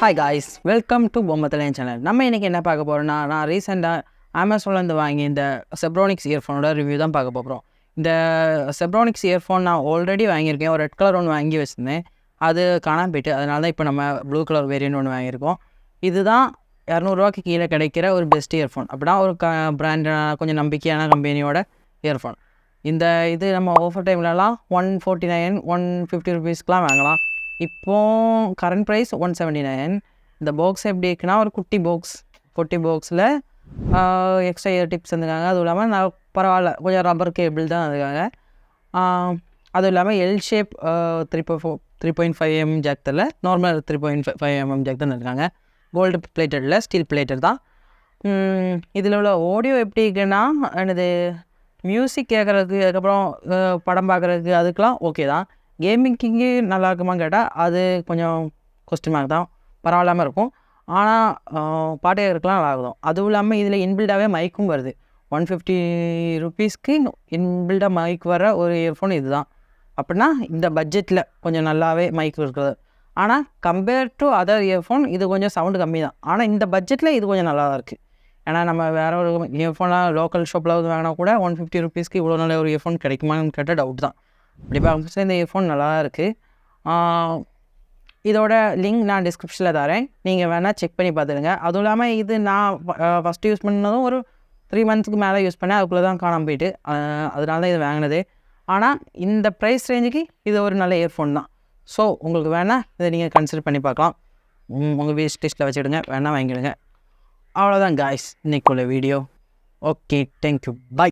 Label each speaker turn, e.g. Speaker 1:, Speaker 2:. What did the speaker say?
Speaker 1: Hi guys, welcome to Bommathalaiyan channel. நம்ம இன்றைக்கி என்ன பார்க்க போகிறோம்னா, நான் ரீசெண்டாக அமேசான்லேருந்து வாங்கி இந்த செப்ரானிக்ஸ் இயர்ஃபோனோட ரிவ்யூ தான் பார்க்க போகிறோம். இந்த செப்ரானிக்ஸ் இயர்ஃபோன் நான் ஆல்ரெடி வாங்கியிருக்கேன். ஒரு ரெட் கலர் ஒன்று வாங்கி வச்சுருந்தேன், அது காணாமல் போயிட்டு. அதனால தான் இப்போ நம்ம ப்ளூ கலர் வேரியன்ட் ஒன்று வாங்கியிருக்கோம். இதுதான் ₹200 கீழே கிடைக்கிற ஒரு பெஸ்ட் இயர்ஃபோன். அப்படின்னா ஒரு பிராண்டான கொஞ்சம் நம்பிக்கையான கம்பெனியோட இயர்ஃபோன். இது நம்ம ஆஃபர் டைம்லலாம் $149 $150 வாங்கலாம். இப்போது கரண்ட் ப்ரைஸ் $179. இந்த பாக்ஸ் எப்படி இருக்குன்னா, ஒரு குட்டி பாக்ஸில் எக்ஸ்ட்ரா இயர் டிப்ஸ் இருந்துருக்காங்க. அதுவும் இல்லாமல் நான் பரவாயில்ல, கொஞ்சம் ரப்பர் கேபிள் தான் இருக்காங்க. அதுவும் இல்லாமல் எல் ஷேப் 3.5mm ஜாக் தரல, நார்மல் 3.5mm ஜாக் தான் இருக்காங்க. கோல்டு பிளேட்டடில், ஸ்டீல் பிளேட்டட் தான். இதில் உள்ள ஆடியோ எப்படி இருக்குன்னா, எனது மியூசிக் கேட்குறதுக்கு, அதுக்கப்புறம் படம் பார்க்குறதுக்கு அதுக்கெலாம் ஓகே தான். கேமிங்க்கு நல்லா இருக்குமான்னு கேட்டால் அது கொஞ்சம் கொஸ்டின் மார்க் தான். பரவாயில்லாமல் இருக்கும். ஆனால் பாட்டு கேட்குறதுக்குலாம் நல்லாயிருக்கும். அதுவும் இல்லாமல் இதில் இன்பில்டாகவே மைக்கும் வருது. $150 இன்பில்டாக மைக் வர ஒரு இயர்ஃபோன் இது தான். அப்படின்னா இந்த பட்ஜெட்டில் கொஞ்சம் நல்லாவே மைக் இருக்குது. ஆனால் கம்பேர் டு அதர் இயர்ஃபோன் இது கொஞ்சம் சவுண்டு கம்மி தான். ஆனால் இந்த பட்ஜெட்டில் இது கொஞ்சம் நல்லா தான் இருக்குது. ஏன்னா நம்ம வேறு ஒரு இயர்ஃபோன்லாம் லோக்கல் ஷாப்பில் வாங்கினா கூட $150 இவ்வளோ நல்ல ஒரு இயர்ஃபோன் கிடைக்குமான்னு கேட்டால் டவுட் தான். அப்படி பார்க்கும்போது இந்த இயர்ஃபோன் நல்லா இருக்குது. இதோட லிங்க் நான் டிஸ்கிரிப்ஷனில் தரேன், நீங்கள் வேணால் செக் பண்ணி பார்த்துடுங்க. அதுவும் இல்லாமல் இது நான் ஃபஸ்ட்டு யூஸ் பண்ணதும் ஒரு 3 மந்த்ஸ்க்கு மேலே யூஸ் பண்ணேன். அதுக்குள்ளே தான் காணாமல் போயிட்டு, அதனால தான் இது வாங்கினது. ஆனால் இந்த ப்ரைஸ் ரேஞ்சுக்கு இது ஒரு நல்ல இயர்ஃபோன் தான். ஸோ உங்களுக்கு வேணால் இதை நீங்கள் கன்சிடர் பண்ணி பார்க்கலாம். உங்கள் வேஸ்ட் லிஸ்ட்டில் வச்சுடுங்க, வேணால் வாங்கிடுங்க. அவ்வளோதான் காய்ஸ், இன்றைக்குள்ள வீடியோ. Okay, thank you, by.